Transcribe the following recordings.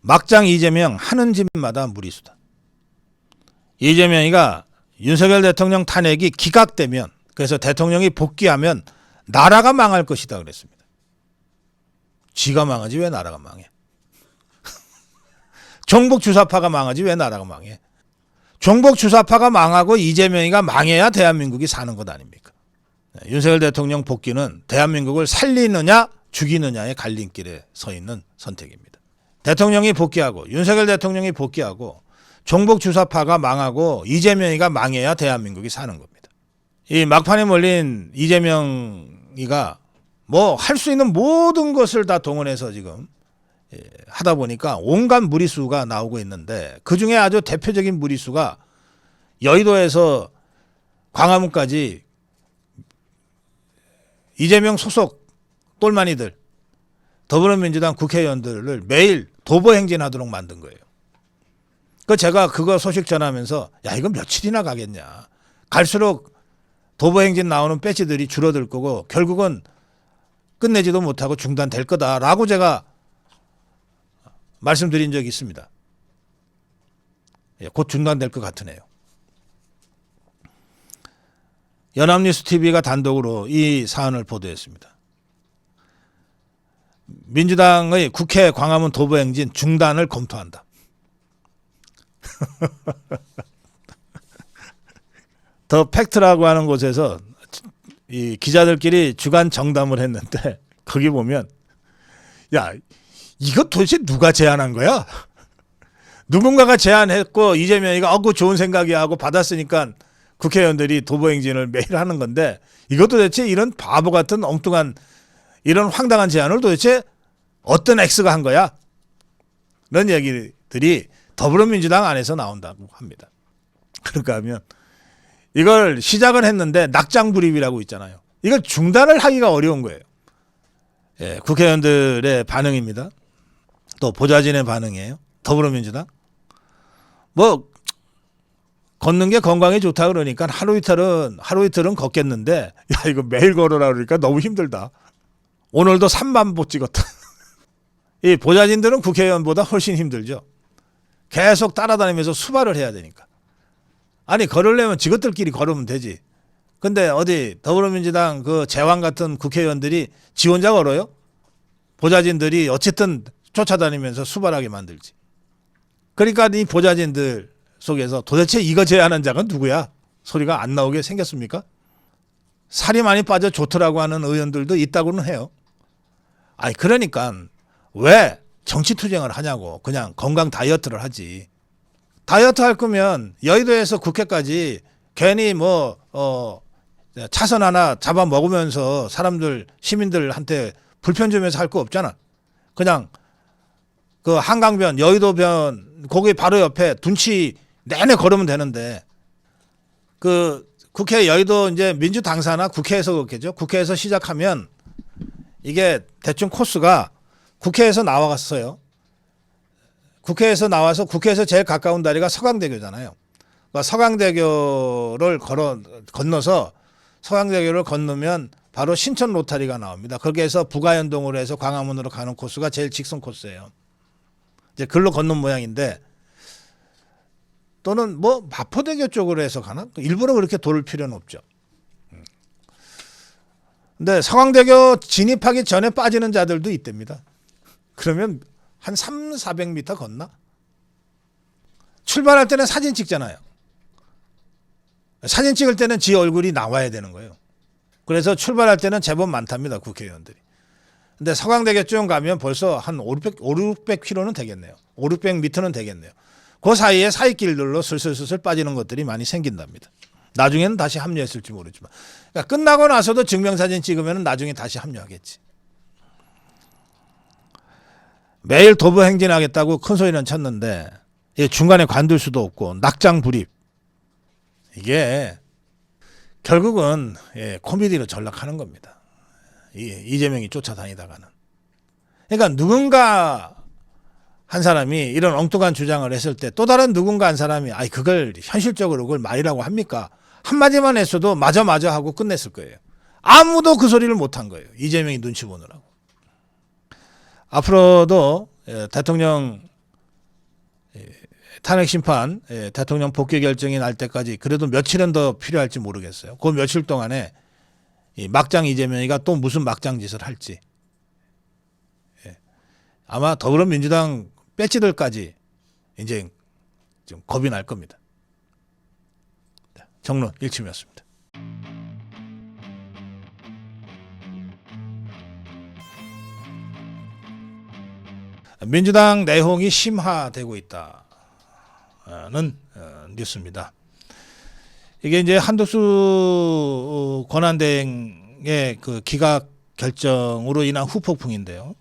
막장 이재명 하는 집마다 무리수다. 이재명이가 윤석열 대통령 탄핵이 기각되면, 그래서 대통령이 복귀하면 나라가 망할 것이다 그랬습니다. 지가 망하지 왜 나라가 망해? 종북 주사파가 망하지 왜 나라가 망해? 종북 주사파가 망하고 이재명이가 망해야 대한민국이 사는 것 아닙니까? 윤석열 대통령 복귀는 대한민국을 살리느냐 죽이느냐의 갈림길에 서 있는 선택입니다. 대통령이 복귀하고 윤석열 대통령이 복귀하고 종북 주사파가 망하고 이재명이가 망해야 대한민국이 사는 겁니다. 이 막판에 몰린 이재명이가 뭐 할 수 있는 모든 것을 다 동원해서 지금 하다 보니까 온갖 무리수가 나오고 있는데, 그중에 아주 대표적인 무리수가 여의도에서 광화문까지 이재명 소속 똘마니들, 더불어민주당 국회의원들을 매일 도보행진하도록 만든 거예요. 제가 그거 소식 전하면서 야, 이거 며칠이나 가겠냐. 갈수록 도보행진 나오는 배지들이 줄어들 거고 결국은 끝내지도 못하고 중단될 거다라고 제가 말씀드린 적이 있습니다. 곧 중단될 것 같으네요. 연합뉴스 TV가 단독으로 이 사안을 보도했습니다. 민주당의 국회 광화문 도보행진 중단을 검토한다. 더 팩트라고 하는 곳에서 이 기자들끼리 주간 정담을 했는데, 거기 보면 야, 이거 도대체 누가 제안한 거야? 누군가가 제안했고 이재명이가 그거 좋은 생각이야 하고 받았으니까 국회의원들이 도보행진을 매일 하는 건데, 이거 도대체 이런 바보 같은 엉뚱한 이런 황당한 제안을 도대체 어떤 X가 한 거야? 이런 얘기들이 더불어민주당 안에서 나온다고 합니다. 그러니까 하면 이걸 시작을 했는데 낙장불입이라고 있잖아요. 이걸 중단을 하기가 어려운 거예요. 예, 국회의원들의 반응입니다. 또 보좌진의 반응이에요. 더불어민주당. 뭐 걷는 게 건강에 좋다 그러니까 하루 이틀은 걷겠는데, 야, 이거 매일 걸으라 그러니까 너무 힘들다. 오늘도 3만 보 찍었다. 이 보좌진들은 국회의원보다 훨씬 힘들죠. 계속 따라다니면서 수발을 해야 되니까. 아니, 걸으려면 지것들끼리 걸으면 되지. 근데 어디 더불어민주당 그 제왕 같은 국회의원들이 지 혼자 걸어요? 보좌진들이 어쨌든 쫓아다니면서 수발하게 만들지. 그러니까 이 보좌진들 속에서 도대체 이거 제안한 자가 누구야? 소리가 안 나오게 생겼습니까? 살이 많이 빠져 좋더라고 하는 의원들도 있다고는 해요. 아니, 그러니까 왜 정치 투쟁을 하냐고. 그냥 건강 다이어트를 하지. 다이어트 할 거면 여의도에서 국회까지 괜히 차선 하나 잡아 먹으면서 시민들한테 불편 주면서 할 거 없잖아. 그냥 그 한강변, 여의도변 거기 바로 옆에 둔치 내내 걸으면 되는데, 그 국회 여의도 이제 민주당사나 국회에서 그렇겠죠. 국회에서 시작하면 이게 대충 코스가 국회에서 나와갔어요. 국회에서 나와서 국회에서 제일 가까운 다리가 서강대교잖아요. 그러니까 서강대교를 건너서 서강대교를 건너면 바로 신천 로타리가 나옵니다. 거기에서 부가연동으로 해서 광화문으로 가는 코스가 제일 직선 코스예요. 이제 글로 걷는 모양인데, 또는 마포대교 쪽으로 해서 가나? 일부러 그렇게 돌을 필요는 없죠. 근데 서강대교 진입하기 전에 빠지는 자들도 있답니다. 그러면 한 300-400m 걷나? 출발할 때는 사진 찍잖아요. 사진 찍을 때는 지 얼굴이 나와야 되는 거예요. 그래서 출발할 때는 제법 많답니다, 국회의원들이. 근데 서강대교 쭉 가면 벌써 한 500-600km는 되겠네요. 500-600m는 되겠네요. 그 사이에 사이길들로 슬슬 빠지는 것들이 많이 생긴답니다. 나중에는 다시 합류했을지 모르지만. 그러니까 끝나고 나서도 증명사진 찍으면 나중에 다시 합류하겠지. 매일 도보 행진하겠다고 큰 소리는 쳤는데 중간에 관둘 수도 없고 낙장불입. 이게 결국은 코미디로 전락하는 겁니다. 이재명이 쫓아다니다가는. 그러니까 누군가 한 사람이 이런 엉뚱한 주장을 했을 때 또 다른 누군가 한 사람이 그걸 현실적으로 그걸 말이라고 합니까? 한마디만 했어도 맞아 하고 끝냈을 거예요. 아무도 그 소리를 못한 거예요. 이재명이 눈치 보느라고. 앞으로도 대통령 탄핵 심판, 대통령 복귀 결정이 날 때까지 그래도 며칠은 더 필요할지 모르겠어요. 그 며칠 동안에 이 막장 이재명이가 또 무슨 막장 짓을 할지. 아마 더불어민주당 배지들까지 이제 좀 겁이 날 겁니다. 정론 일침이었습니다. 민주당 내홍이 심화되고 있다는 뉴스입니다. 이게 이제 한덕수 권한대행의 그 기각 결정으로 인한 후폭풍인데요.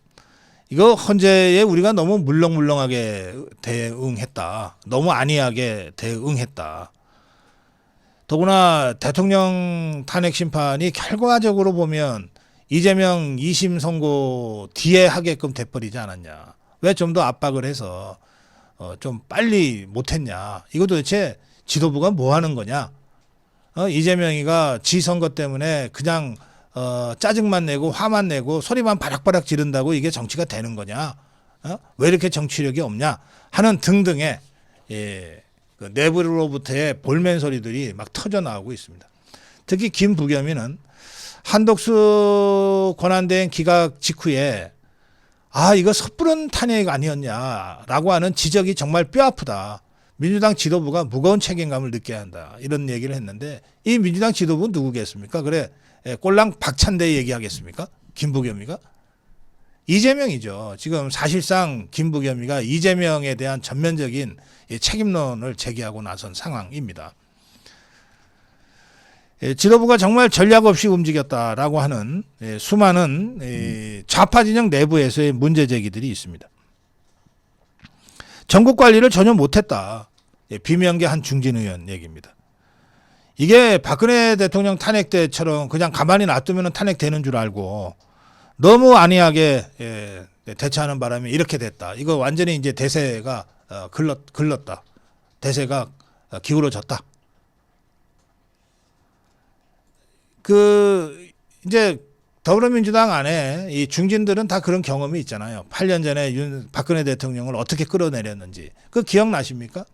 이거 헌재에 우리가 너무 물렁물렁하게 대응했다. 너무 안이하게 대응했다. 더구나 대통령 탄핵 심판이 결과적으로 보면 이재명 2심 선고 뒤에 하게끔 돼버리지 않았냐. 왜 좀 더 압박을 해서 좀 빨리 못했냐. 이거 도대체 지도부가 뭐 하는 거냐. 이재명이가 지 선거 때문에 그냥 짜증만 내고 화만 내고 소리만 바락바락 지른다고 이게 정치가 되는 거냐. 왜 이렇게 정치력이 없냐 하는 등등의 그 내부로부터의 볼멘 소리들이 막 터져나오고 있습니다. 특히 김부겸이는 한덕수 권한대행 기각 직후에 이거 섣부른 탄핵 아니었냐라고 하는 지적이 정말 뼈아프다. 민주당 지도부가 무거운 책임감을 느껴야 한다. 이런 얘기를 했는데 이 민주당 지도부는 누구겠습니까? 그래 꼴랑 박찬대 얘기하겠습니까? 김부겸이가? 이재명이죠. 지금 사실상 김부겸이가 이재명에 대한 전면적인 책임론을 제기하고 나선 상황입니다. 지도부가 정말 전략 없이 움직였다라고 하는 수많은 좌파 진영 내부에서의 문제 제기들이 있습니다. 전국 관리를 전혀 못했다. 비명계 한 중진 의원 얘기입니다. 이게 박근혜 대통령 탄핵 때처럼 그냥 가만히 놔두면 탄핵되는 줄 알고 너무 안이하게 대처하는 바람에 이렇게 됐다. 이거 완전히 이제 대세가 글렀다. 대세가 기울어졌다. 이제 더불어민주당 안에 이 중진들은 다 그런 경험이 있잖아요. 8년 전에 박근혜 대통령을 어떻게 끌어내렸는지. 그거 기억나십니까?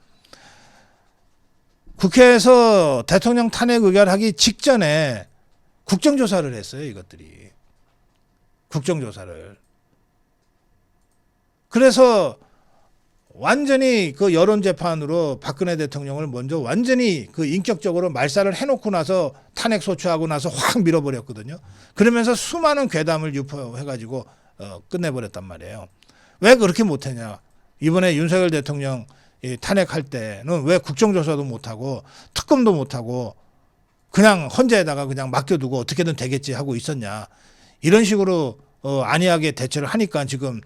국회에서 대통령 탄핵 의결하기 직전에 국정조사를 했어요, 이것들이. 국정조사를. 그래서 완전히 그 여론재판으로 박근혜 대통령을 먼저 완전히 그 인격적으로 말살을 해놓고 나서 탄핵 소추하고 나서 확 밀어버렸거든요. 그러면서 수많은 괴담을 유포해가지고 끝내버렸단 말이에요. 왜 그렇게 못했냐. 이번에 윤석열 대통령 탄핵할 때는 왜 국정조사도 못하고 특검도 못하고 그냥 헌재에다가 그냥 맡겨두고 어떻게든 되겠지 하고 있었냐. 이런 식으로 안이하게 대처를 하니까 지금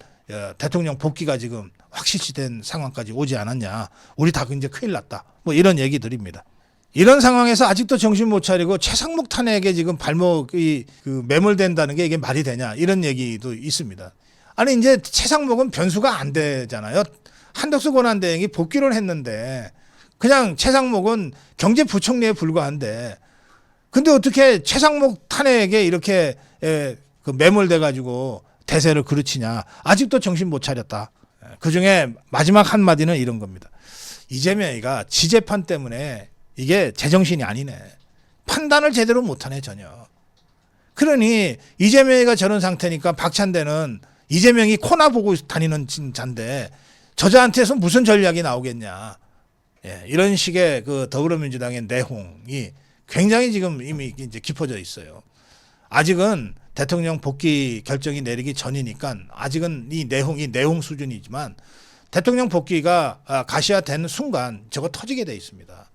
대통령 복귀가 지금 확실시된 상황까지 오지 않았냐. 우리 다 이제 큰일 났다. 뭐 이런 얘기들입니다. 이런 상황에서 아직도 정신 못 차리고 최상목 탄핵에 지금 발목이 매몰된다는 게 이게 말이 되냐. 이런 얘기도 있습니다. 아니 이제 최상목은 변수가 안 되잖아요. 한덕수 권한대행이 복귀를 했는데 그냥 최상목은 경제부총리에 불과한데 근데 어떻게 최상목 탄핵에 이렇게 매몰돼 가지고 대세를 그르치냐. 아직도 정신 못 차렸다. 그중에 마지막 한마디는 이런 겁니다. 이재명이가 지재판 때문에 이게 제정신이 아니네. 판단을 제대로 못하네 전혀. 그러니 이재명이가 저런 상태니까 박찬대는 이재명이 코나 보고 다니는 자인데 저자한테서 무슨 전략이 나오겠냐. 이런 식의 그 더불어민주당의 내홍이 굉장히 지금 이미 이제 깊어져 있어요. 아직은 대통령 복귀 결정이 내리기 전이니까 아직은 이 내홍 수준이지만 대통령 복귀가 가시화되는 순간 저거 터지게 돼 있습니다.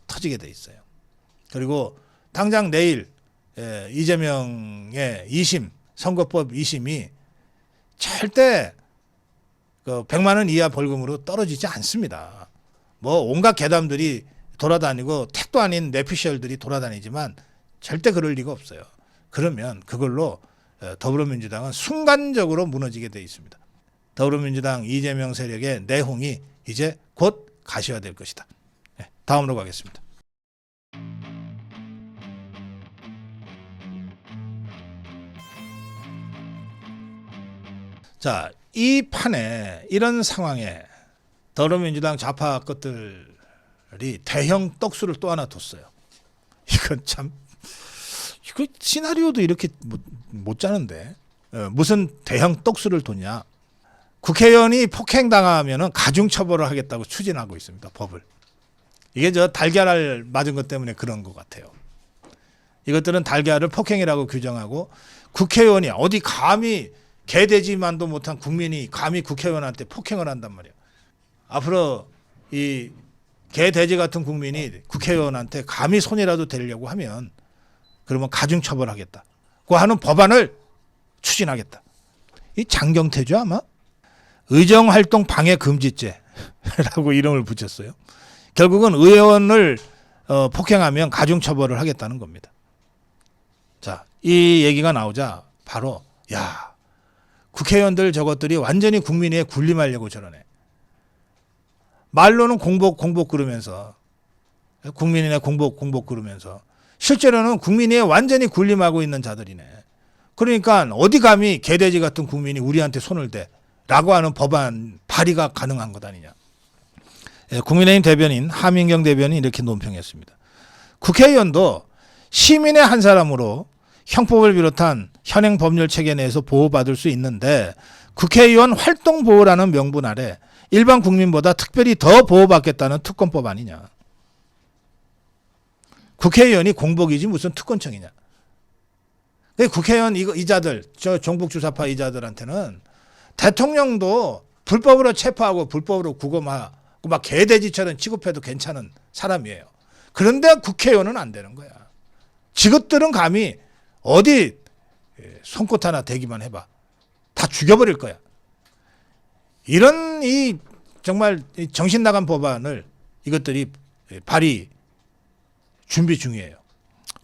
터지게 돼 있어요. 그리고 당장 내일 이재명의 2심 선거법 2심이 절대 그 100만 원 이하 벌금으로 떨어지지 않습니다. 뭐 온갖 괴담들이 돌아다니고 택도 아닌 내피셜들이 돌아다니지만 절대 그럴 리가 없어요. 그러면 그걸로 더불어민주당은 순간적으로 무너지게 돼 있습니다. 더불어민주당 이재명 세력의 내홍이 이제 곧 가시화될 것이다. 다음으로 가겠습니다. 자, 이 판에 이런 상황에 더불어민주당 좌파 것들이 대형 떡수를 또 하나 뒀어요. 이건 참, 이거 시나리오도 이렇게 못 짜는데. 무슨 대형 떡수를 뒀냐. 국회의원이 폭행당하면 가중처벌을 하겠다고 추진하고 있습니다. 법을. 이게 저 달걀알 맞은 것 때문에 그런 것 같아요. 이것들은 달걀을 폭행이라고 규정하고 국회의원이 어디 감히 개돼지만도 못한 국민이 감히 국회의원한테 폭행을 한단 말이에요. 앞으로 이 개돼지 같은 국민이 국회의원한테 감히 손이라도 대려고 하면 그러면 가중처벌하겠다고 하는 법안을 추진하겠다. 이 장경태죠 아마? 의정활동 방해 금지죄라고 이름을 붙였어요. 결국은 의원을 폭행하면 가중처벌을 하겠다는 겁니다. 자, 이 얘기가 나오자 바로 야, 국회의원들 저것들이 완전히 국민에 군림하려고 저러네. 말로는 공복 그러면서 국민이네 공복 그러면서 실제로는 국민에 완전히 군림하고 있는 자들이네. 그러니까 어디 감히 개돼지 같은 국민이 우리한테 손을 대라고 하는 법안 발의가 가능한 것 아니냐. 국민의힘 대변인 하민경 대변인이 이렇게 논평했습니다. 국회의원도 시민의 한 사람으로 형법을 비롯한 현행 법률 체계 내에서 보호받을 수 있는데 국회의원 활동보호라는 명분 아래 일반 국민보다 특별히 더 보호받겠다는 특권법 아니냐. 국회의원이 공복이지 무슨 특권청이냐. 국회의원 이자들, 저 종북주사파 이자들한테는 대통령도 불법으로 체포하고 불법으로 구금하고 막 개돼지처럼 취급해도 괜찮은 사람이에요. 그런데 국회의원은 안 되는 거야. 지것들은 감히 어디 손꽃 하나 대기만 해봐. 다 죽여버릴 거야. 이런 이 정말 정신 나간 법안을 이것들이 발의 준비 중이에요.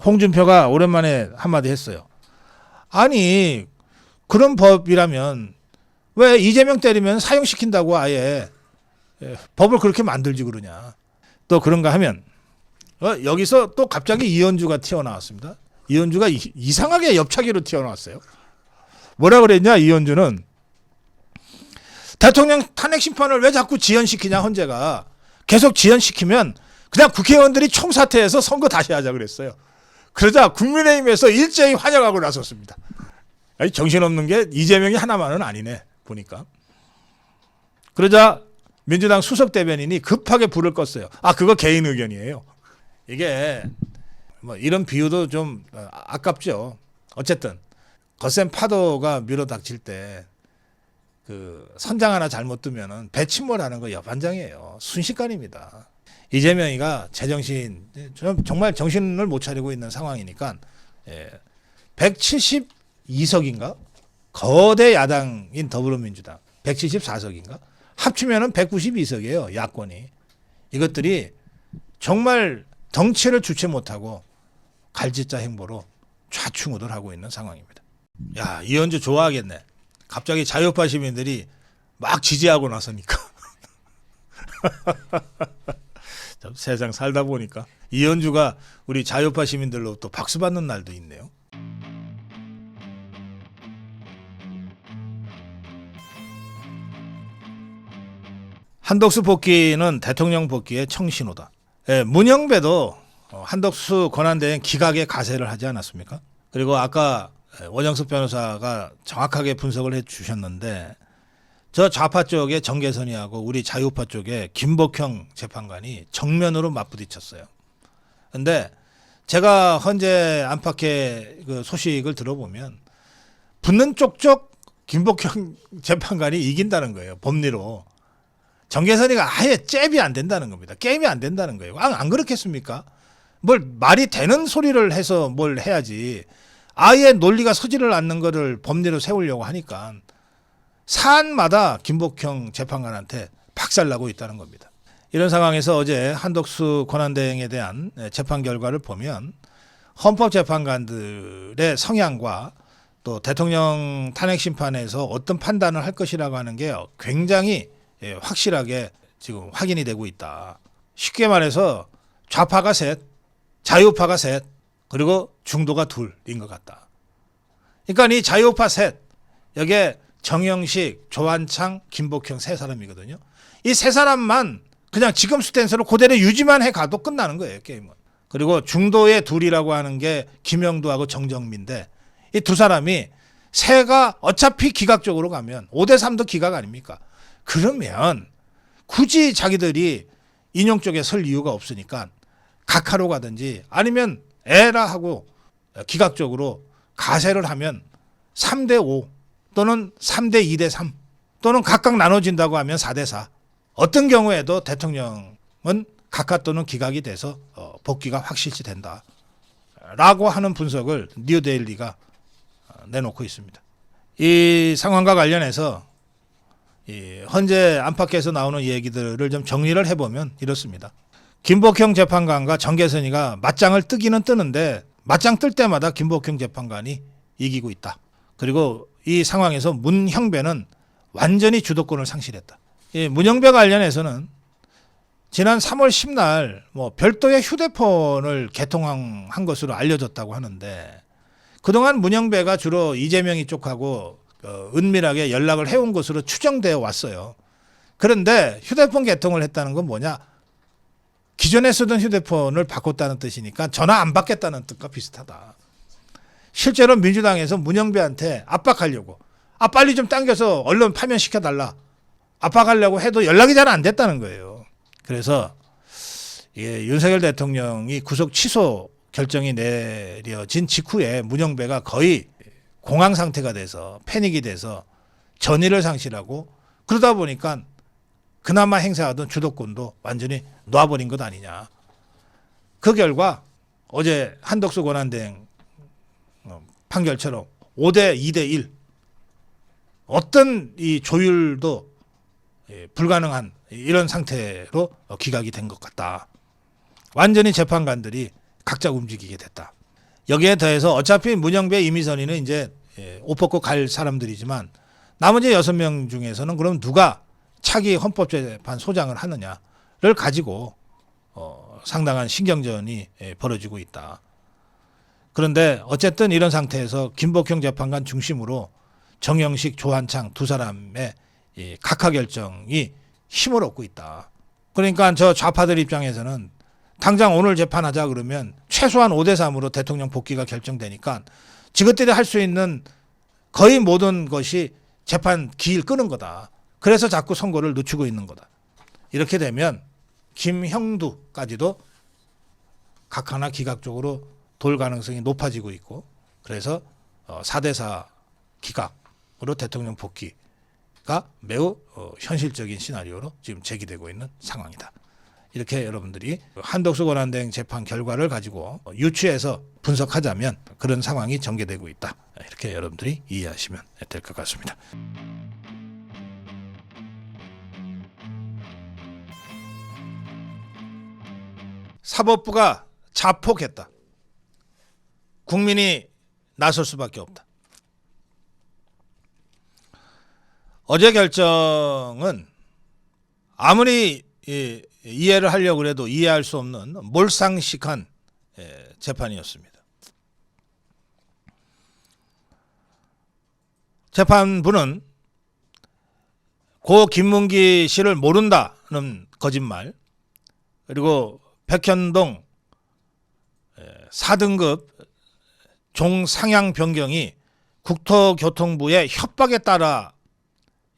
홍준표가 오랜만에 한마디 했어요. 아니 그런 법이라면 왜 이재명 때리면 사형시킨다고 아예 법을 그렇게 만들지 그러냐. 또 그런가 하면 여기서 또 갑자기 이현주가 튀어나왔습니다. 이현주가 이상하게 옆차기로 튀어나왔어요. 뭐라 그랬냐 이현주는 대통령 탄핵 심판을 왜 자꾸 지연시키냐 헌재가. 계속 지연시키면 그냥 국회의원들이 총사퇴해서 선거 다시 하자 그랬어요. 그러자 국민의힘에서 일제히 환영하고 나섰습니다. 아니, 정신없는 게 이재명이 하나만은 아니네 보니까. 그러자 민주당 수석 대변인이 급하게 불을 껐어요. 아 그거 개인 의견이에요. 이게 뭐 이런 비유도 좀 아깝죠. 어쨌든 거센 파도가 밀어닥칠 때 그 선장 하나 잘못 뜨면은 배 침몰하는 거 여반장이에요. 순식간입니다. 이재명이가 제정신 정말 정신을 못 차리고 있는 상황이니까 172석인가 거대 야당인 더불어민주당 174석인가 합치면은 192석이에요. 야권이. 이것들이 정말 정치를 주체 못하고 갈짓자 행보로 좌충우돌하고 있는 상황입니다. 야 이현주 좋아하겠네. 갑자기 자유파 시민들이 막 지지하고 나서니까. 세상 살다 보니까 이현주가 우리 자유파 시민들로 또 박수 받는 날도 있네요. 한덕수 복귀는 대통령 복귀의 청신호다. 문영배도 한덕수 권한대행 기각에 가세를 하지 않았습니까? 그리고 아까 원영석 변호사가 정확하게 분석을 해 주셨는데 저 좌파 쪽에 정계선이하고 우리 자유파 쪽에 김복형 재판관이 정면으로 맞부딪혔어요. 근데 제가 헌재 안팎의 그 소식을 들어보면 붙는 쪽쪽 김복형 재판관이 이긴다는 거예요. 법리로. 정계선이가 아예 잽이 안 된다는 겁니다. 게임이 안 된다는 거예요. 안 그렇겠습니까? 뭘 말이 되는 소리를 해서 뭘 해야지. 아예 논리가 서지를 않는 거를 법리로 세우려고 하니까 사안마다 김복형 재판관한테 박살나고 있다는 겁니다. 이런 상황에서 어제 한덕수 권한대행에 대한 재판 결과를 보면 헌법재판관들의 성향과 또 대통령 탄핵 심판에서 어떤 판단을 할 것이라고 하는 게 굉장히 확실하게 지금 확인이 되고 있다. 쉽게 말해서 좌파가 셋, 자유파가 셋, 그리고 중도가 둘인 것 같다. 그러니까 이 자유파 셋, 여기에 정영식, 조한창, 김복형 세 사람이거든요. 이 세 사람만 그냥 지금 스탠스로 그대로 유지만 해가도 끝나는 거예요, 게임은. 그리고 중도의 둘이라고 하는 게 김영두하고 정정민인데 이 두 사람이 세가 어차피 기각적으로 가면 5대3도 기각 아닙니까? 그러면 굳이 자기들이 인용 쪽에 설 이유가 없으니까 각하로 가든지 아니면 에라 하고 기각적으로 가세를 하면 3대5 또는 3대2대3 또는 각각 나눠진다고 하면 4대4 어떤 경우에도 대통령은 각하 또는 기각이 돼서 복귀가 확실시 된다 라고 하는 분석을 뉴데일리가 내놓고 있습니다. 이 상황과 관련해서 이 헌재 안팎에서 나오는 얘기들을 좀 정리를 해보면 이렇습니다. 김복형 재판관과 정계선이가 맞짱을 뜨기는 뜨는데 맞짱 뜰 때마다 김복형 재판관이 이기고 있다. 그리고 이 상황에서 문형배는 완전히 주도권을 상실했다. 이 문형배 관련해서는 지난 3월 10날 뭐 별도의 휴대폰을 개통한 것으로 알려졌다고 하는데 그동안 문형배가 주로 이재명이 쪽하고 은밀하게 연락을 해온 것으로 추정되어 왔어요. 그런데 휴대폰 개통을 했다는 건 뭐냐? 기존에 쓰던 휴대폰을 바꿨다는 뜻이니까 전화 안 받겠다는 뜻과 비슷하다. 실제로 민주당에서 문형배한테 압박하려고 빨리 좀 당겨서 언론 파면시켜달라 압박하려고 해도 연락이 잘 안 됐다는 거예요. 그래서 윤석열 대통령이 구속 취소 결정이 내려진 직후에 문형배가 거의 공황 상태가 돼서 패닉이 돼서 전의를 상실하고 그러다 보니까 그나마 행사하던 주도권도 완전히 놔버린 것 아니냐. 그 결과 어제 한덕수 권한대행 판결처럼 5대 2대 1 어떤 이 조율도 불가능한 이런 상태로 기각이 된 것 같다. 완전히 재판관들이 각자 움직이게 됐다. 여기에 더해서 어차피 문형배 이미선이는 이제 옷 벗고 갈 사람들이지만 나머지 6명 중에서는 그럼 누가 차기 헌법재판 소장을 하느냐를 가지고 상당한 신경전이 벌어지고 있다. 그런데 어쨌든 이런 상태에서 김복형 재판관 중심으로 정영식, 조한창 두 사람의 각하 결정이 힘을 얻고 있다. 그러니까 저 좌파들 입장에서는 당장 오늘 재판하자 그러면 최소한 5대3으로 대통령 복귀가 결정되니까 지그들이 할 수 있는 거의 모든 것이 재판 기일 끄는 거다. 그래서 자꾸 선고를 늦추고 있는 거다. 이렇게 되면 김형두까지도 각하나 기각적으로 돌 가능성이 높아지고 있고 그래서 4대4 기각으로 대통령 복귀가 매우 현실적인 시나리오로 지금 제기되고 있는 상황이다. 이렇게 여러분들이 한덕수 권한대행 재판 결과를 가지고 유추해서 분석하자면 그런 상황이 전개되고 있다. 이렇게 여러분들이 이해하시면 될 것 같습니다. 사법부가 자폭했다. 국민이 나설 수밖에 없다. 어제 결정은 아무리 이해를 하려고 해도 이해할 수 없는 몰상식한 재판이었습니다. 재판부는 고 김문기 씨를 모른다는 거짓말 그리고 백현동 4등급 종상향 변경이 국토교통부의 협박에 따라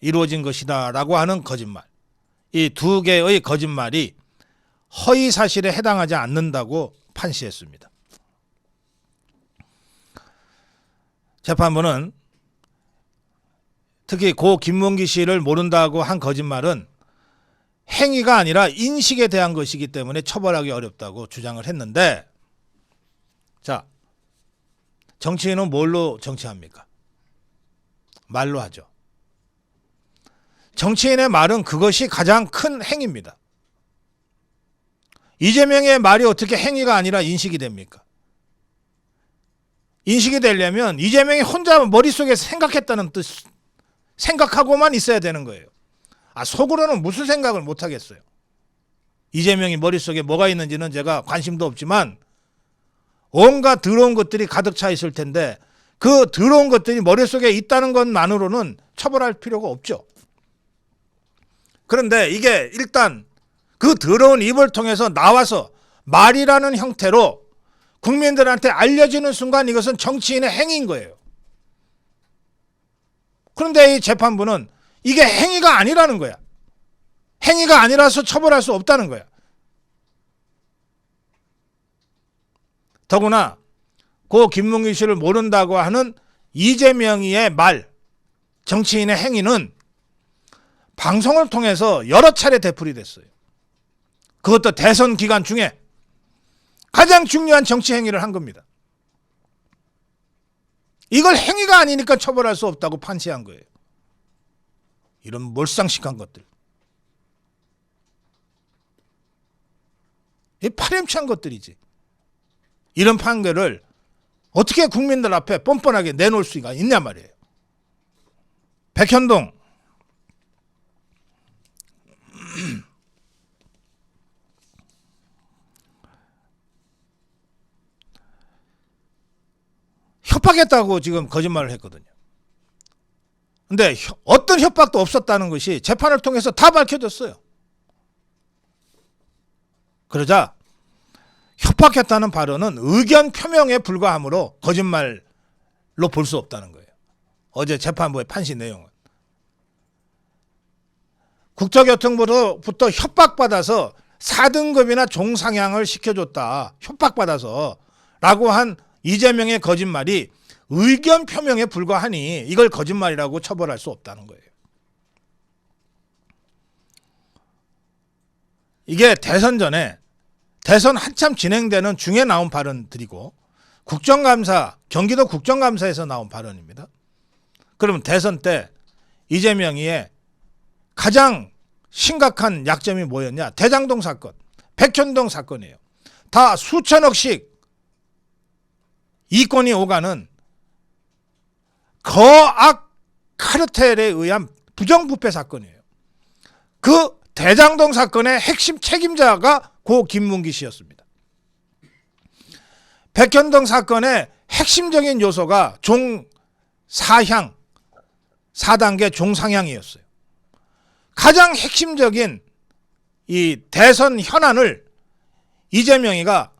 이루어진 것이다 라고 하는 거짓말 이 두 개의 거짓말이 허위 사실에 해당하지 않는다고 판시했습니다. 재판부는 특히 고 김문기 씨를 모른다고 한 거짓말은 행위가 아니라 인식에 대한 것이기 때문에 처벌하기 어렵다고 주장을 했는데 자, 정치인은 뭘로 정치합니까? 말로 하죠. 정치인의 말은 그것이 가장 큰 행위입니다. 이재명의 말이 어떻게 행위가 아니라 인식이 됩니까? 인식이 되려면 이재명이 혼자 머릿속에 생각했다는 뜻, 생각하고만 있어야 되는 거예요. 속으로는 무슨 생각을 못 하겠어요. 이재명이 머릿속에 뭐가 있는지는 제가 관심도 없지만 온갖 더러운 것들이 가득 차 있을 텐데 그 더러운 것들이 머릿속에 있다는 것만으로는 처벌할 필요가 없죠. 그런데 이게 일단 그 더러운 입을 통해서 나와서 말이라는 형태로 국민들한테 알려지는 순간 이것은 정치인의 행위인 거예요. 그런데 이 재판부는 이게 행위가 아니라는 거야. 행위가 아니라서 처벌할 수 없다는 거야. 더구나 고 김문기 씨를 모른다고 하는 이재명이의 말, 정치인의 행위는 방송을 통해서 여러 차례 되풀이 됐어요. 그것도 대선 기간 중에 가장 중요한 정치 행위를 한 겁니다. 이걸 행위가 아니니까 처벌할 수 없다고 판시한 거예요. 이런 몰상식한 것들. 이 파렴치한 것들이지. 이런 판결을 어떻게 국민들 앞에 뻔뻔하게 내놓을 수가 있냐 말이에요. 백현동 협박했다고 지금 거짓말을 했거든요. 근데 어떤 협박도 없었다는 것이 재판을 통해서 다 밝혀졌어요. 그러자 협박했다는 발언은 의견 표명에 불과하므로 거짓말로 볼 수 없다는 거예요. 어제 재판부의 판시 내용은. 국토교통부로부터 협박받아서 4등급이나 종상향을 시켜줬다. 협박받아서 라고 한 이재명의 거짓말이 의견 표명에 불과하니 이걸 거짓말이라고 처벌할 수 없다는 거예요. 이게 대선 전에 대선 한참 진행되는 중에 나온 발언들이고 국정감사, 경기도 국정감사에서 나온 발언입니다. 그러면 대선 때 이재명이의 가장 심각한 약점이 뭐였냐? 대장동 사건, 백현동 사건이에요. 다 수천억씩 이권이 오가는 거악 카르텔에 의한 부정부패 사건이에요. 그 대장동 사건의 핵심 책임자가 고 김문기 씨였습니다. 백현동 사건의 핵심적인 요소가 종4향, 4단계 종상향이었어요. 가장 핵심적인 이 대선 현안을 이재명이가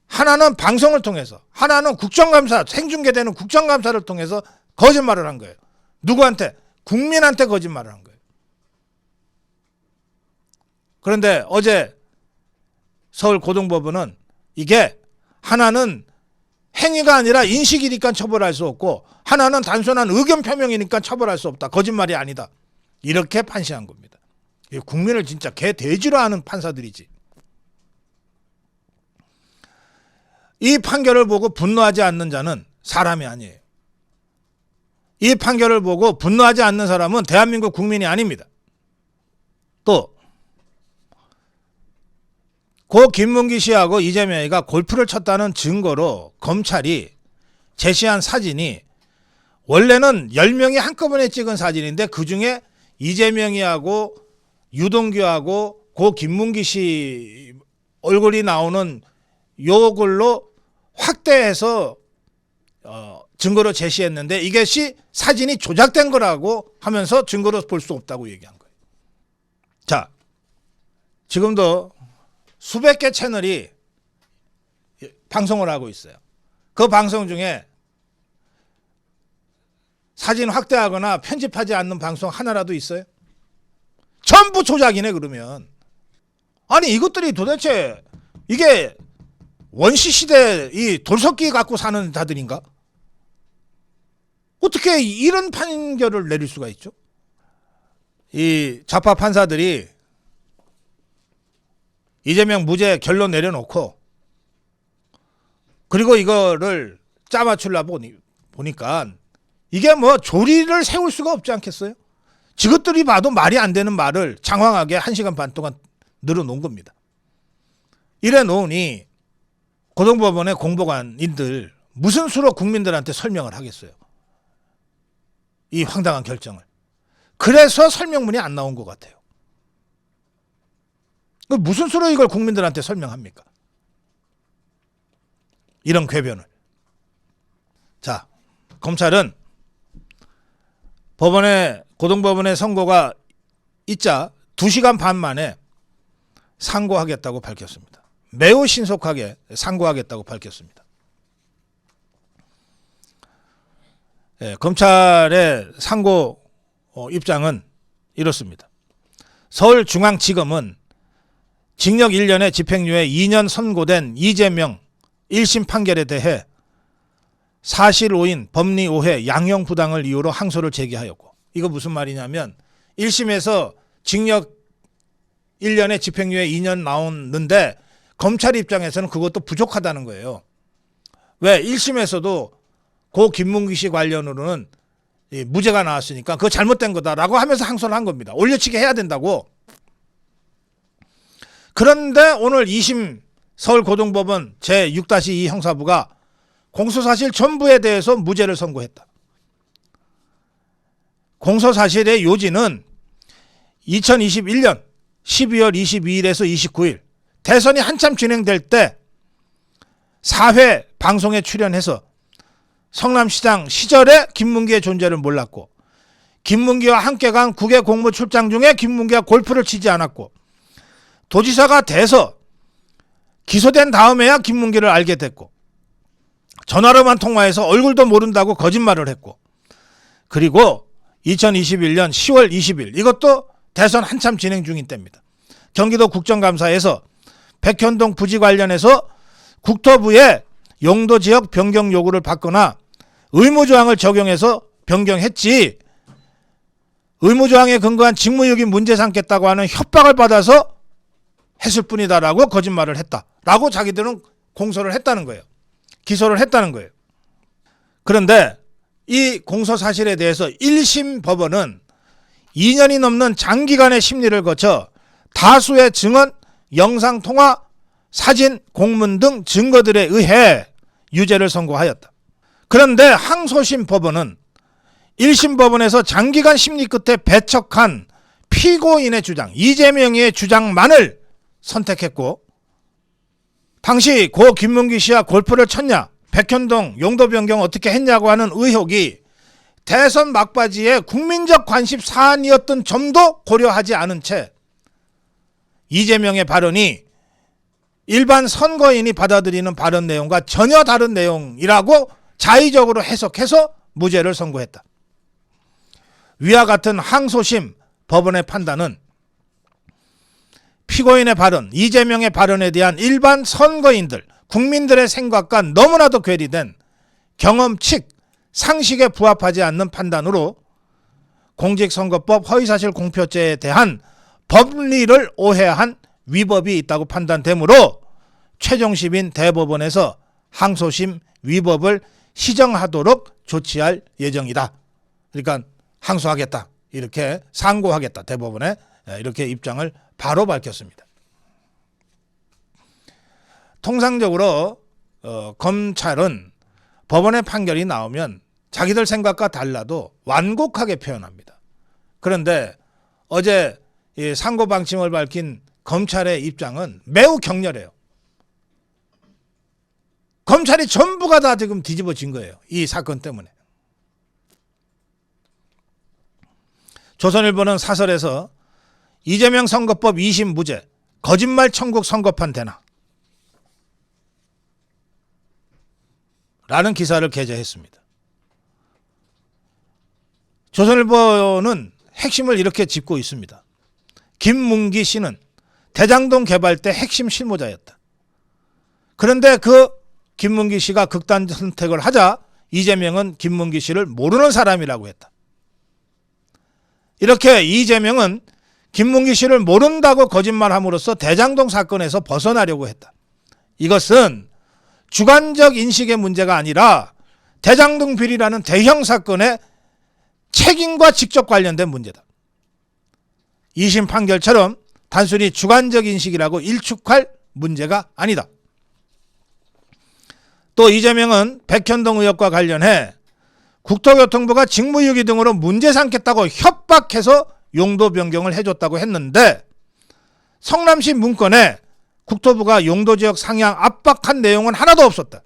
하나는 방송을 통해서, 하나는 국정감사, 생중계되는 국정감사를 통해서 거짓말을 한 거예요. 누구한테? 국민한테 거짓말을 한 거예요. 그런데 어제 서울고등법원은 이게 하나는 행위가 아니라 인식이니까 처벌할 수 없고 하나는 단순한 의견 표명이니까 처벌할 수 없다. 거짓말이 아니다. 이렇게 판시한 겁니다. 국민을 진짜 개돼지로 하는 판사들이지. 이 판결을 보고 분노하지 않는 자는 사람이 아니에요. 이 판결을 보고 분노하지 않는 사람은 대한민국 국민이 아닙니다. 또 고 김문기 씨하고 이재명이가 골프를 쳤다는 증거로 검찰이 제시한 사진이 원래는 10명이 한꺼번에 찍은 사진인데 그중에 이재명이하고 유동규하고 고 김문기 씨 얼굴이 나오는 요걸로 확대해서 증거로 제시했는데 이것이 사진이 조작된 거라고 하면서 증거로 볼 수 없다고 얘기한 거예요. 자, 지금도 수백 개 채널이 방송을 하고 있어요. 그 방송 중에 사진 확대하거나 편집하지 않는 방송 하나라도 있어요? 전부 조작이네 그러면. 아니 이것들이 도대체 이게 원시시대 이 돌석기 갖고 사는 자들인가? 어떻게 이런 판결을 내릴 수가 있죠? 이 좌파 판사들이 이재명 무죄 결론 내려놓고 그리고 이거를 짜맞추려고 보니까 이게 뭐 조리를 세울 수가 없지 않겠어요? 저것들이 봐도 말이 안 되는 말을 장황하게 1시간 반 동안 늘어놓은 겁니다. 이래 놓으니 고등법원의 공보관인들 무슨 수로 국민들한테 설명을 하겠어요? 이 황당한 결정을. 그래서 설명문이 안 나온 것 같아요. 무슨 수로 이걸 국민들한테 설명합니까? 이런 궤변을. 자, 검찰은 고등법원의 선고가 있자 2시간 반 만에 상고하겠다고 밝혔습니다. 매우 신속하게 상고하겠다고 밝혔습니다. 검찰의 상고 입장은 이렇습니다. 서울중앙지검은 징역 1년에 집행유예 2년 선고된 이재명 1심 판결에 대해 사실 오인, 법리 오해, 양형 부당을 이유로 항소를 제기하였고, 이거 무슨 말이냐면 1심에서 징역 1년에 집행유예 2년 나오는데 검찰 입장에서는 그것도 부족하다는 거예요. 왜? 1심에서도 고 김문기 씨 관련으로는 무죄가 나왔으니까 그거 잘못된 거다라고 하면서 항소를 한 겁니다. 올려치기 해야 된다고. 그런데 오늘 2심 서울고등법원 제6-2 형사부가 공소사실 전부에 대해서 무죄를 선고했다. 공소사실의 요지는 2021년 12월 22일에서 29일 대선이 한참 진행될 때 4회 방송에 출연해서 성남시장 시절에 김문기의 존재를 몰랐고, 김문기와 함께 간 국외 공무 출장 중에 김문기가 골프를 치지 않았고, 도지사가 돼서 기소된 다음에야 김문기를 알게 됐고, 전화로만 통화해서 얼굴도 모른다고 거짓말을 했고, 그리고 2021년 10월 20일 이것도 대선 한참 진행 중인 때입니다. 경기도 국정감사에서 백현동 부지 관련해서 국토부에 용도지역 변경 요구를 받거나 의무조항을 적용해서 변경했지, 의무조항에 근거한 직무유기 문제 삼겠다고 하는 협박을 받아서 했을 뿐이다라고 거짓말을 했다라고 자기들은 공소를 했다는 거예요. 기소를 했다는 거예요. 그런데 이 공소사실에 대해서 1심 법원은 2년이 넘는 장기간의 심리를 거쳐 다수의 증언, 영상통화, 사진, 공문 등 증거들에 의해 유죄를 선고하였다. 그런데 항소심 법원은 1심 법원에서 장기간 심리 끝에 배척한 피고인의 주장, 이재명의 주장만을 선택했고, 당시 고 김문기 씨와 골프를 쳤냐, 백현동 용도 변경 어떻게 했냐고 하는 의혹이 대선 막바지에 국민적 관심 사안이었던 점도 고려하지 않은 채 이재명의 발언이 일반 선거인이 받아들이는 발언 내용과 전혀 다른 내용이라고 자의적으로 해석해서 무죄를 선고했다. 위와 같은 항소심 법원의 판단은 피고인의 발언, 이재명의 발언에 대한 일반 선거인들, 국민들의 생각과 너무나도 괴리된 경험칙, 상식에 부합하지 않는 판단으로 공직선거법 허위사실 공표죄에 대한 법리를 오해한 위법이 있다고 판단되므로 최종심인 대법원에서 항소심 위법을 시정하도록 조치할 예정이다. 그러니까 항소하겠다, 이렇게 상고하겠다, 대법원에 이렇게 입장을 바로 밝혔습니다. 통상적으로 검찰은 법원의 판결이 나오면 자기들 생각과 달라도 완곡하게 표현합니다. 그런데 어제 상고 방침을 밝힌 검찰의 입장은 매우 격렬해요. 검찰이 전부가 다 지금 뒤집어진 거예요, 이 사건 때문에. 조선일보는 사설에서 이재명 선거법 2심 무죄, 거짓말 천국 선거판 되나? 라는 기사를 게재했습니다. 조선일보는 핵심을 이렇게 짚고 있습니다. 김문기 씨는 대장동 개발 때 핵심 실무자였다. 그런데 그 김문기 씨가 극단 선택을 하자 이재명은 김문기 씨를 모르는 사람이라고 했다. 이렇게 이재명은 김문기 씨를 모른다고 거짓말함으로써 대장동 사건에서 벗어나려고 했다. 이것은 주관적 인식의 문제가 아니라 대장동 비리라는 대형 사건의 책임과 직접 관련된 문제다. 2심 판결처럼 단순히 주관적 인식이라고 일축할 문제가 아니다. 또 이재명은 백현동 의혹과 관련해 국토교통부가 직무유기 등으로 문제 삼겠다고 협박해서 용도 변경을 해줬다고 했는데, 성남시 문건에 국토부가 용도지역 상향 압박한 내용은 하나도 없었다.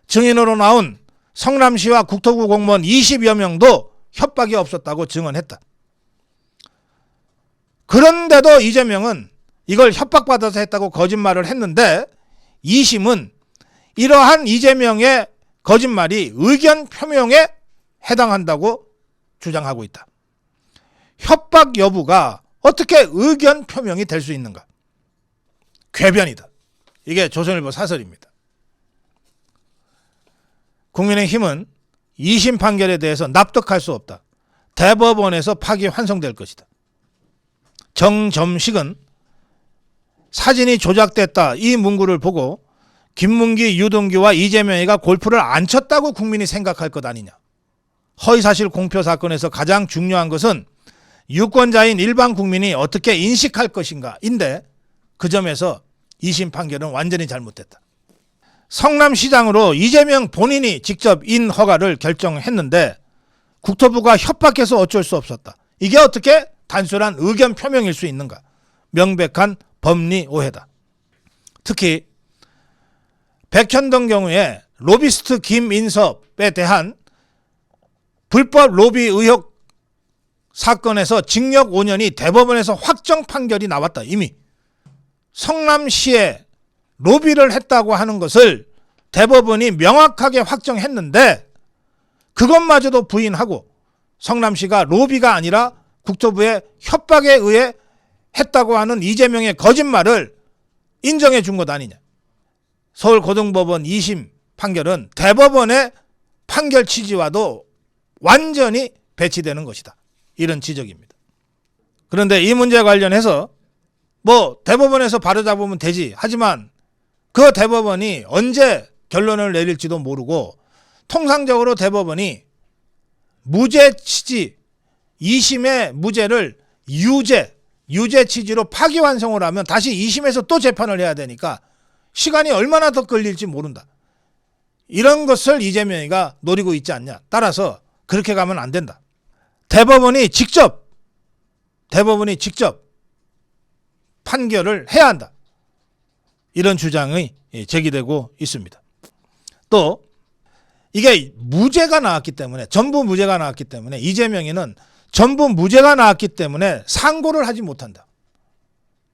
증인으로 나온 성남시와 국토부 공무원 20여 명도 협박이 없었다고 증언했다. 그런데도 이재명은 이걸 협박받아서 했다고 거짓말을 했는데 2심은 이러한 이재명의 거짓말이 의견 표명에 해당한다고 주장하고 있다. 협박 여부가 어떻게 의견 표명이 될 수 있는가? 궤변이다. 이게 조선일보 사설입니다. 국민의힘은 2심 판결에 대해서 납득할 수 없다. 대법원에서 파기환송될 것이다. 정점식은 사진이 조작됐다 이 문구를 보고 김문기, 유동규와 이재명이가 골프를 안 쳤다고 국민이 생각할 것 아니냐. 허위사실 공표 사건에서 가장 중요한 것은 유권자인 일반 국민이 어떻게 인식할 것인가인데 그 점에서 2심 판결은 완전히 잘못됐다. 성남시장으로 이재명 본인이 직접 인허가를 결정했는데 국토부가 협박해서 어쩔 수 없었다. 이게 어떻게 단순한 의견 표명일 수 있는가? 명백한 법리 오해다. 특히 백현동 경우에 로비스트 김인섭에 대한 불법 로비 의혹 사건에서 징역 5년이 대법원에서 확정 판결이 나왔다. 이미 성남시에 로비를 했다고 하는 것을 대법원이 명확하게 확정했는데 그것마저도 부인하고 성남시가 로비가 아니라 국토부의 협박에 의해 했다고 하는 이재명의 거짓말을 인정해 준 것 아니냐. 서울고등법원 2심 판결은 대법원의 판결 취지와도 완전히 배치되는 것이다. 이런 지적입니다. 그런데 이 문제 관련해서 대법원에서 바로잡으면 되지. 하지만 그 대법원이 언제 결론을 내릴지도 모르고 통상적으로 대법원이 무죄 취지 2심의 무죄를 유죄 취지로 파기환송을 하면 다시 2심에서 또 재판을 해야 되니까 시간이 얼마나 더 걸릴지 모른다. 이런 것을 이재명이가 노리고 있지 않냐. 따라서 그렇게 가면 안 된다. 대법원이 직접 판결을 해야 한다. 이런 주장이 제기되고 있습니다. 또 이게 무죄가 나왔기 때문에 전부 무죄가 나왔기 때문에 이재명이는 전부 무죄가 나왔기 때문에 상고를 하지 못한다.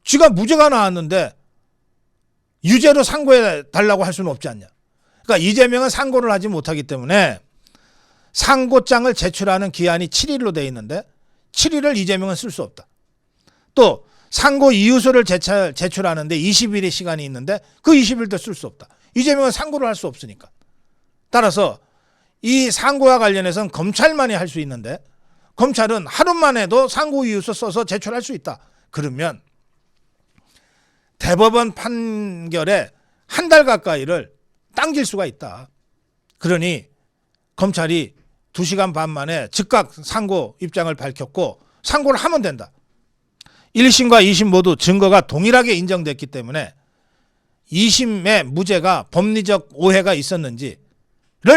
쥐가 무죄가 나왔는데 유죄로 상고해 달라고 할 수는 없지 않냐. 그러니까 이재명은 상고를 하지 못하기 때문에 상고장을 제출하는 기한이 7일로 되어 있는데 7일을 이재명은 쓸 수 없다. 또 상고 이유서를 제출하는데 20일의 시간이 있는데 그 20일도 쓸 수 없다. 이재명은 상고를 할 수 없으니까. 따라서 이 상고와 관련해서는 검찰만이 할 수 있는데 검찰은 하루 만에도 상고 이유서 써서 제출할 수 있다. 그러면 대법원 판결에 한 달 가까이를 당길 수가 있다. 그러니 검찰이 2시간 반 만에 즉각 상고 입장을 밝혔고 상고를 하면 된다. 1심과 2심 모두 증거가 동일하게 인정됐기 때문에 2심의 무죄가 법리적 오해가 있었는지를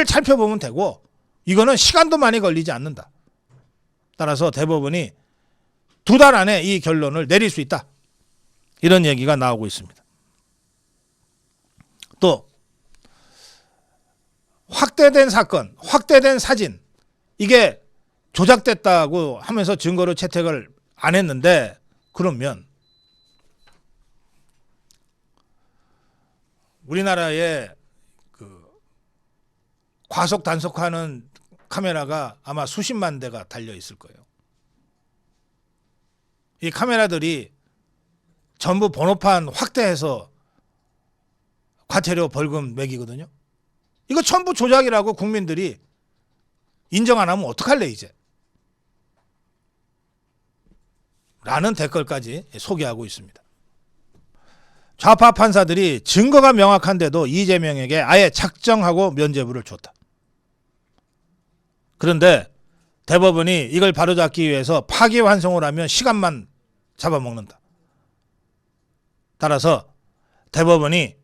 살펴보면 되고 이거는 시간도 많이 걸리지 않는다. 따라서 대법원이 2달 안에 이 결론을 내릴 수 있다. 이런 얘기가 나오고 있습니다. 또 확대된 사건, 확대된 사진 이게 조작됐다고 하면서 증거로 채택을 안 했는데 그러면 우리나라에 과속 단속하는 카메라가 아마 수십만 대가 달려 있을 거예요. 이 카메라들이 전부 번호판 확대해서 과태료 벌금 매기거든요. 이거 전부 조작이라고 국민들이 인정 안 하면 어떡할래 이제? 라는 댓글까지 소개하고 있습니다. 좌파 판사들이 증거가 명확한데도 이재명에게 아예 작정하고 면죄부를 줬다. 그런데 대법원이 이걸 바로잡기 위해서 파기환송을 하면 시간만 잡아먹는다. 따라서 대법원이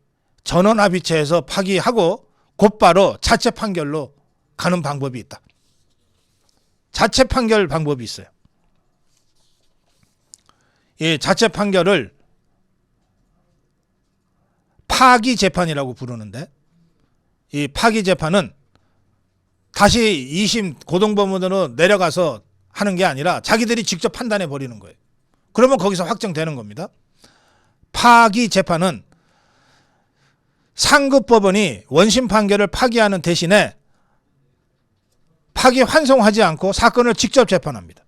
전원합의체에서 파기하고 곧바로 자체 판결로 가는 방법이 있다. 자체 판결 방법이 있어요. 이 자체 판결을 파기 재판이라고 부르는데 이 파기 재판은 다시 2심 고등법원으로 내려가서 하는 게 아니라 자기들이 직접 판단해 버리는 거예요. 그러면 거기서 확정되는 겁니다. 파기 재판은 상급 법원이 원심 판결을 파기하는 대신에 파기 환송하지 않고 사건을 직접 재판합니다.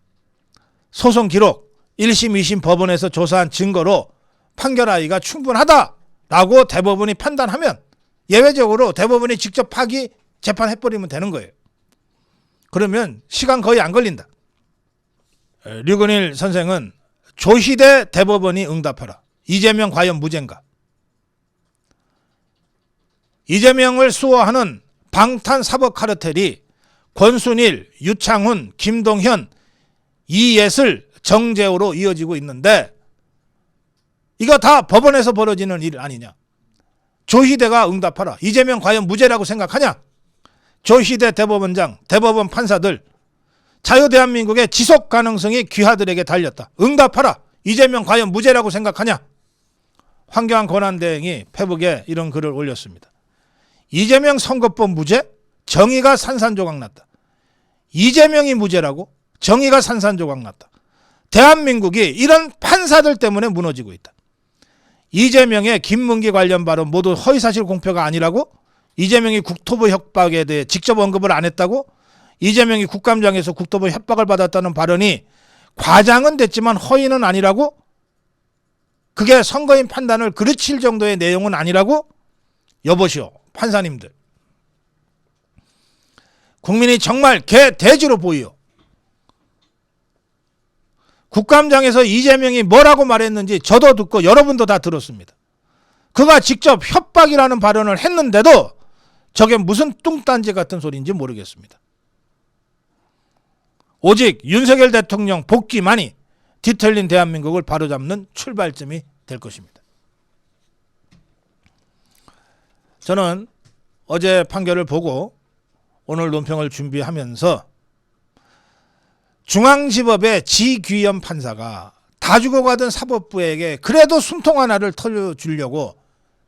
소송 기록, 1심, 2심 법원에서 조사한 증거로 판결하기가 충분하다라고 대법원이 판단하면 예외적으로 대법원이 직접 파기 재판해버리면 되는 거예요. 그러면 시간 거의 안 걸린다. 류근일 선생은 조희대 대법원이 응답하라. 이재명 과연 무죄인가? 이재명을 수호하는 방탄사법 카르텔이 권순일, 유창훈, 김동현, 이예슬, 정재호로 이어지고 있는데 이거 다 법원에서 벌어지는 일 아니냐? 조희대가 응답하라. 이재명 과연 무죄라고 생각하냐? 조희대 대법원장, 대법원 판사들, 자유대한민국의 지속 가능성이 귀하들에게 달렸다. 응답하라. 이재명 과연 무죄라고 생각하냐? 황교안 권한대행이 페북에 이런 글을 올렸습니다. 이재명 선거법 무죄? 정의가 산산조각 났다. 이재명이 무죄라고? 정의가 산산조각 났다. 대한민국이 이런 판사들 때문에 무너지고 있다. 이재명의 김문기 관련 발언 모두 허위사실 공표가 아니라고? 이재명이 국토부 협박에 대해 직접 언급을 안 했다고? 이재명이 국감장에서 국토부 협박을 받았다는 발언이 과장은 됐지만 허위는 아니라고? 그게 선거인 판단을 그르칠 정도의 내용은 아니라고? 여보시오, 판사님들. 국민이 정말 개돼지로 보이요. 국감장에서 이재명이 뭐라고 말했는지 저도 듣고 여러분도 다 들었습니다. 그가 직접 협박이라는 발언을 했는데도 저게 무슨 뚱딴지 같은 소리인지 모르겠습니다. 오직 윤석열 대통령 복귀만이 뒤틀린 대한민국을 바로잡는 출발점이 될 것입니다. 저는 어제 판결을 보고 오늘 논평을 준비하면서 중앙지법의 지귀현 판사가 다 죽어가던 사법부에게 그래도 숨통 하나를 털어주려고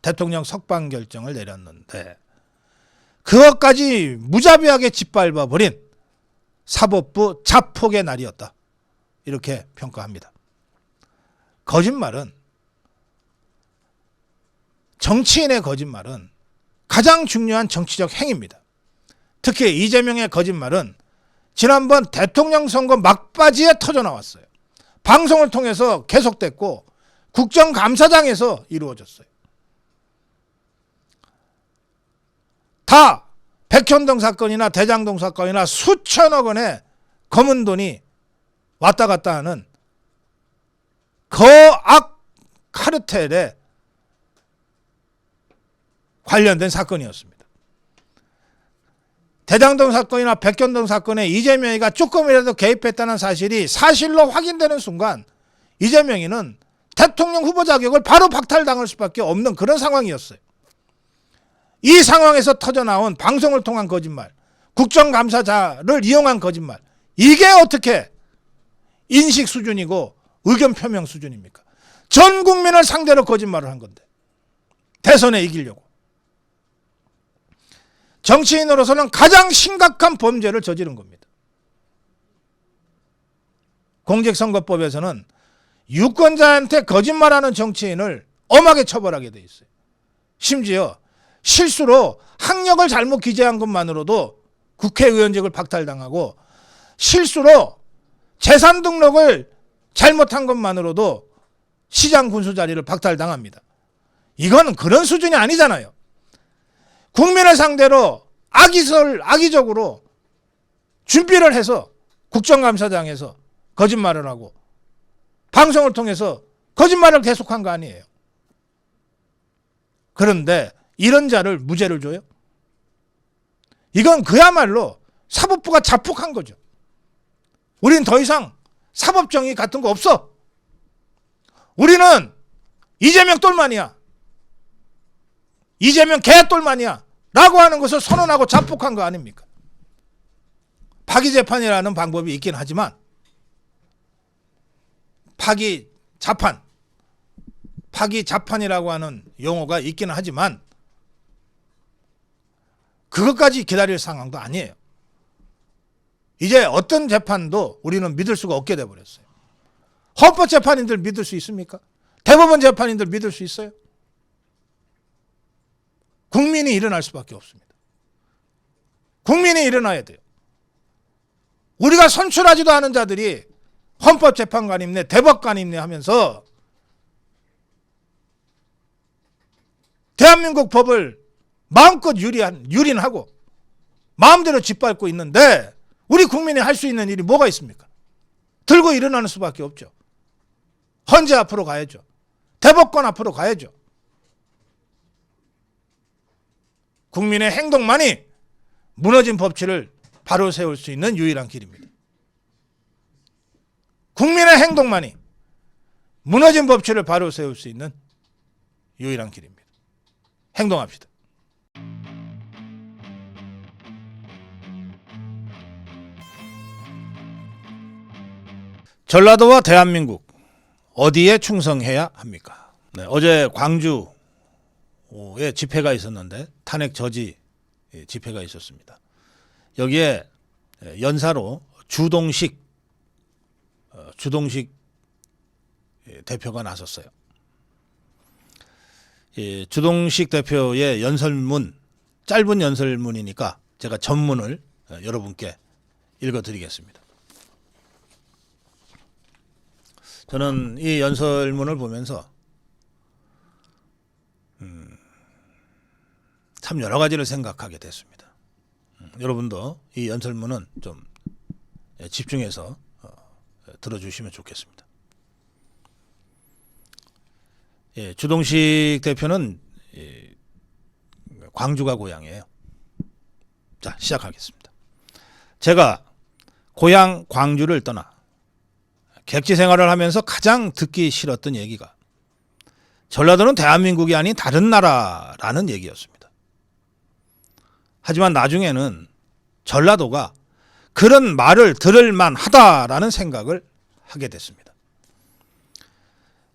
대통령 석방 결정을 내렸는데 그것까지 무자비하게 짓밟아버린 사법부 자폭의 날이었다. 이렇게 평가합니다. 거짓말은, 정치인의 거짓말은 가장 중요한 정치적 행위입니다. 특히 이재명의 거짓말은 지난번 대통령 선거 막바지에 터져나왔어요. 방송을 통해서 계속됐고 국정감사장에서 이루어졌어요. 다 백현동 사건이나 대장동 사건이나 수천억 원의 검은 돈이 왔다 갔다 하는 거악 카르텔에 관련된 사건이었습니다. 대장동 사건이나 백현동 사건에 이재명이가 조금이라도 개입했다는 사실이 사실로 확인되는 순간 이재명이는 대통령 후보 자격을 바로 박탈당할 수밖에 없는 그런 상황이었어요. 이 상황에서 터져나온 방송을 통한 거짓말, 국정감사자를 이용한 거짓말, 이게 어떻게 인식 수준이고 의견 표명 수준입니까? 전 국민을 상대로 거짓말을 한 건데 대선에 이기려고. 정치인으로서는 가장 심각한 범죄를 저지른 겁니다. 공직선거법에서는 유권자한테 거짓말하는 정치인을 엄하게 처벌하게 돼 있어요. 심지어 실수로 학력을 잘못 기재한 것만으로도 국회의원직을 박탈당하고 실수로 재산 등록을 잘못한 것만으로도 시장 군수 자리를 박탈당합니다. 이건 그런 수준이 아니잖아요. 국민을 상대로 악의적으로 준비를 해서 국정감사장에서 거짓말을 하고 방송을 통해서 거짓말을 계속한 거 아니에요. 그런데 이런 자를 무죄를 줘요? 이건 그야말로 사법부가 자폭한 거죠. 우린 더 이상 사법정의 같은 거 없어. 우리는 이재명 똘만이야. 이재명 개똘만이야. 라고 하는 것을 선언하고 자폭한 거 아닙니까? 파기재판이라는 방법이 있긴 하지만 파기자판이라고 하는 용어가 있기는 하지만 그것까지 기다릴 상황도 아니에요. 이제 어떤 재판도 우리는 믿을 수가 없게 돼버렸어요. 헌법재판인들 믿을 수 있습니까? 대법원 재판인들 믿을 수 있어요? 국민이 일어날 수밖에 없습니다. 국민이 일어나야 돼요. 우리가 선출하지도 않은 자들이 헌법재판관이네 대법관이네 하면서 대한민국 법을 마음껏 유린하고 마음대로 짓밟고 있는데 우리 국민이 할 수 있는 일이 뭐가 있습니까? 들고 일어나는 수밖에 없죠. 헌재 앞으로 가야죠. 대법관 앞으로 가야죠. 국민의 행동만이 무너진 법치를 바로 세울 수 있는 유일한 길입니다. 국민의 행동만이 무너진 법치를 바로 세울 수 있는 유일한 길입니다. 행동합시다. 전라도와 대한민국 어디에 충성해야 합니까? 네, 어제 광주에 집회가 있었는데 탄핵 저지 집회가 있었습니다. 여기에 연사로 주동식 대표가 나섰어요. 주동식 대표의 연설문, 짧은 연설문이니까 제가 전문을 여러분께 읽어드리겠습니다. 저는 이 연설문을 보면서 참 여러 가지를 생각하게 됐습니다. 여러분도 이 연설문은 좀 집중해서 들어주시면 좋겠습니다. 주동식 대표는 광주가 고향이에요. 자, 시작하겠습니다. 제가 고향 광주를 떠나 객지 생활을 하면서 가장 듣기 싫었던 얘기가 전라도는 대한민국이 아닌 다른 나라라는 얘기였습니다. 하지만 나중에는 전라도가 그런 말을 들을 만하다라는 생각을 하게 됐습니다.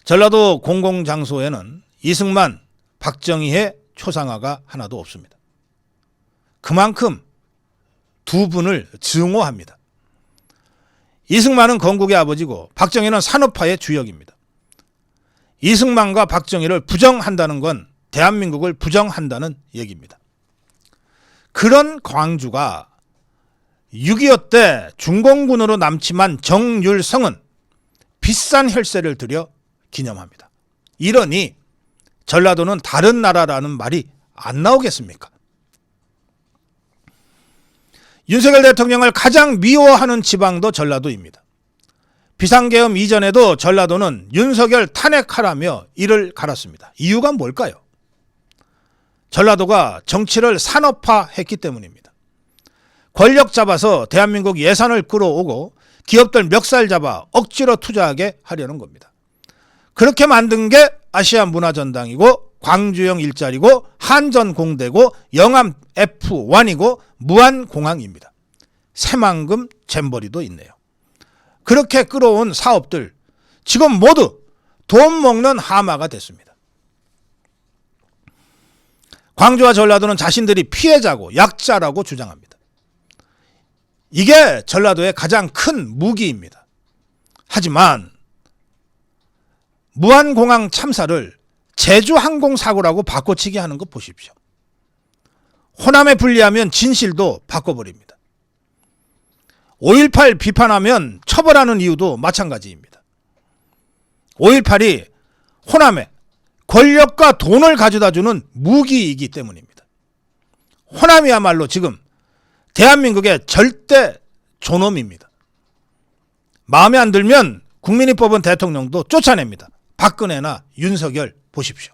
전라도 공공장소에는 이승만, 박정희의 초상화가 하나도 없습니다. 그만큼 두 분을 증오합니다. 이승만은 건국의 아버지고 박정희는 산업화의 주역입니다. 이승만과 박정희를 부정한다는 건 대한민국을 부정한다는 얘기입니다. 그런 광주가 6.25 때 중공군으로 남침한 정율성은 비싼 혈세를 들여 기념합니다. 이러니 전라도는 다른 나라라는 말이 안 나오겠습니까? 윤석열 대통령을 가장 미워하는 지방도 전라도입니다. 비상계엄 이전에도 전라도는 윤석열 탄핵하라며 이를 갈았습니다. 이유가 뭘까요? 전라도가 정치를 산업화했기 때문입니다. 권력 잡아서 대한민국 예산을 끌어오고 기업들 멱살 잡아 억지로 투자하게 하려는 겁니다. 그렇게 만든 게 아시아 문화전당이고 광주형 일자리고 한전공대고 영암 F1이고 무안공항입니다. 새만금 잼버리도 있네요. 그렇게 끌어온 사업들 지금 모두 돈 먹는 하마가 됐습니다. 광주와 전라도는 자신들이 피해자고 약자라고 주장합니다. 이게 전라도의 가장 큰 무기입니다. 하지만 무안공항 참사를 제주항공사고라고 바꿔치기 하는 거 보십시오. 호남에 분리하면 진실도 바꿔버립니다. 5.18 비판하면 처벌하는 이유도 마찬가지입니다. 5.18이 호남에 권력과 돈을 가져다주는 무기이기 때문입니다. 호남이야말로 지금 대한민국의 절대 존엄입니다. 마음에 안 들면 국민이 뽑은 대통령도 쫓아냅니다. 박근혜나 윤석열 보십시오.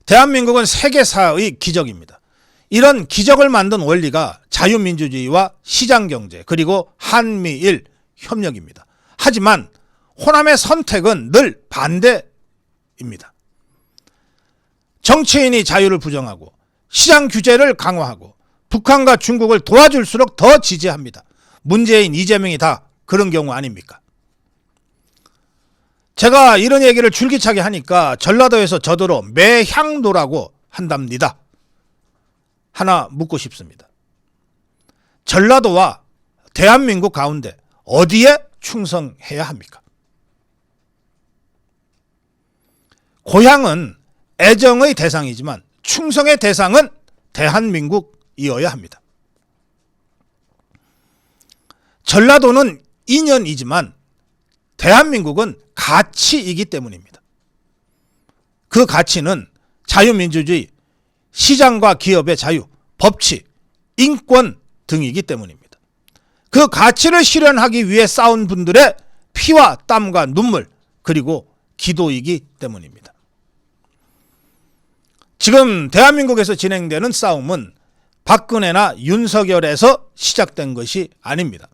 대한민국은 세계사의 기적입니다. 이런 기적을 만든 원리가 자유민주주의와 시장경제 그리고 한미일 협력입니다. 하지만 호남의 선택은 늘 반대입니다. 정치인이 자유를 부정하고 시장 규제를 강화하고 북한과 중국을 도와줄수록 더 지지합니다. 문재인, 이재명이 다 그런 경우 아닙니까? 제가 이런 얘기를 줄기차게 하니까 전라도에서 저더러 매향도라고 한답니다. 하나 묻고 싶습니다. 전라도와 대한민국 가운데 어디에 충성해야 합니까? 고향은 애정의 대상이지만 충성의 대상은 대한민국이어야 합니다. 전라도는 인연이지만 대한민국은 가치이기 때문입니다. 그 가치는 자유민주주의, 시장과 기업의 자유, 법치, 인권 등이기 때문입니다. 그 가치를 실현하기 위해 싸운 분들의 피와 땀과 눈물 그리고 기도이기 때문입니다. 지금 대한민국에서 진행되는 싸움은 박근혜나 윤석열에서 시작된 것이 아닙니다.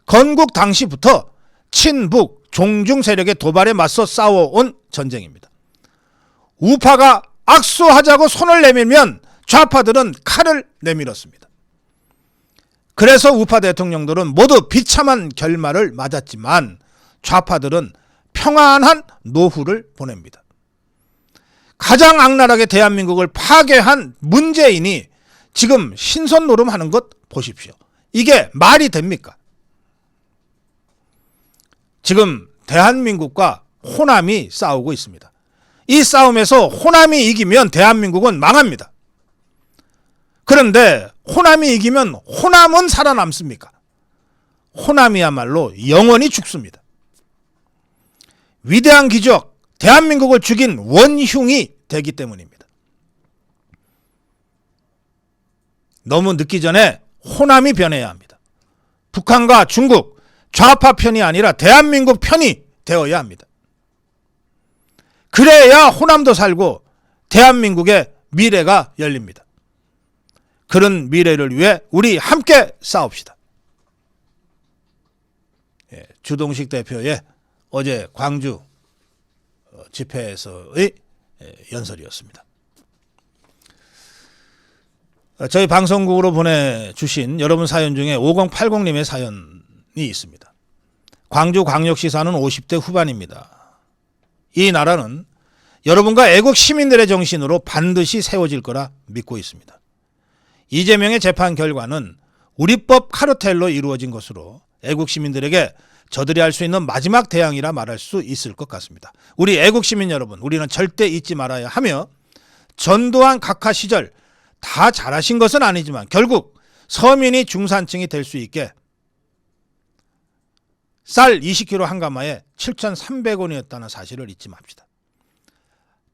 건국 당시부터 친북 종중 세력의 도발에 맞서 싸워온 전쟁입니다. 우파가 악수하자고 손을 내밀면 좌파들은 칼을 내밀었습니다. 그래서 우파 대통령들은 모두 비참한 결말을 맞았지만 좌파들은 평안한 노후를 보냅니다. 가장 악랄하게 대한민국을 파괴한 문재인이 지금 신선 노름하는 것 보십시오. 이게 말이 됩니까? 지금 대한민국과 호남이 싸우고 있습니다. 이 싸움에서 호남이 이기면 대한민국은 망합니다. 그런데 호남이 이기면 호남은 살아남습니까? 호남이야말로 영원히 죽습니다. 위대한 기적, 대한민국을 죽인 원흉이 되기 때문입니다. 너무 늦기 전에 호남이 변해야 합니다. 북한과 중국, 좌파 편이 아니라 대한민국 편이 되어야 합니다. 그래야 호남도 살고 대한민국의 미래가 열립니다. 그런 미래를 위해 우리 함께 싸웁시다. 주동식 대표의 어제 광주 집회에서의 연설이었습니다. 저희 방송국으로 보내주신 여러분 사연 중에 5080님의 사연이 있습니다. 광주광역시 사는 50대 후반입니다. 이 나라는 여러분과 애국 시민들의 정신으로 반드시 세워질 거라 믿고 있습니다. 이재명의 재판 결과는 우리법 카르텔로 이루어진 것으로 애국 시민들에게 저들이 할 수 있는 마지막 대항이라 말할 수 있을 것 같습니다. 우리 애국 시민 여러분, 우리는 절대 잊지 말아야 하며 전두환 각하 시절 다 잘하신 것은 아니지만 결국 서민이 중산층이 될 수 있게 쌀 20kg 한 가마에 7,300원이었다는 사실을 잊지 맙시다.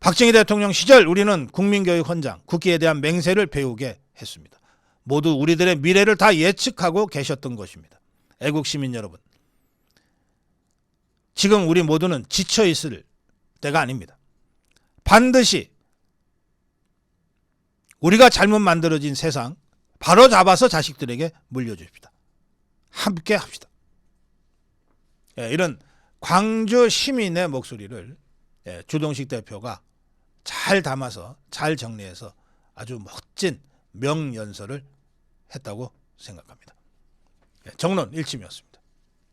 박정희 대통령 시절 우리는 국민교육 헌장, 국기에 대한 맹세를 배우게 했습니다. 모두 우리들의 미래를 다 예측하고 계셨던 것입니다. 애국 시민 여러분, 지금 우리 모두는 지쳐 있을 때가 아닙니다. 반드시 우리가 잘못 만들어진 세상 바로 잡아서 자식들에게 물려줍시다. 함께 합시다. 이런 광주 시민의 목소리를 주동식 대표가 잘 담아서 잘 정리해서 아주 멋진 명연설을 했다고 생각합니다. 정론 일침이었습니다.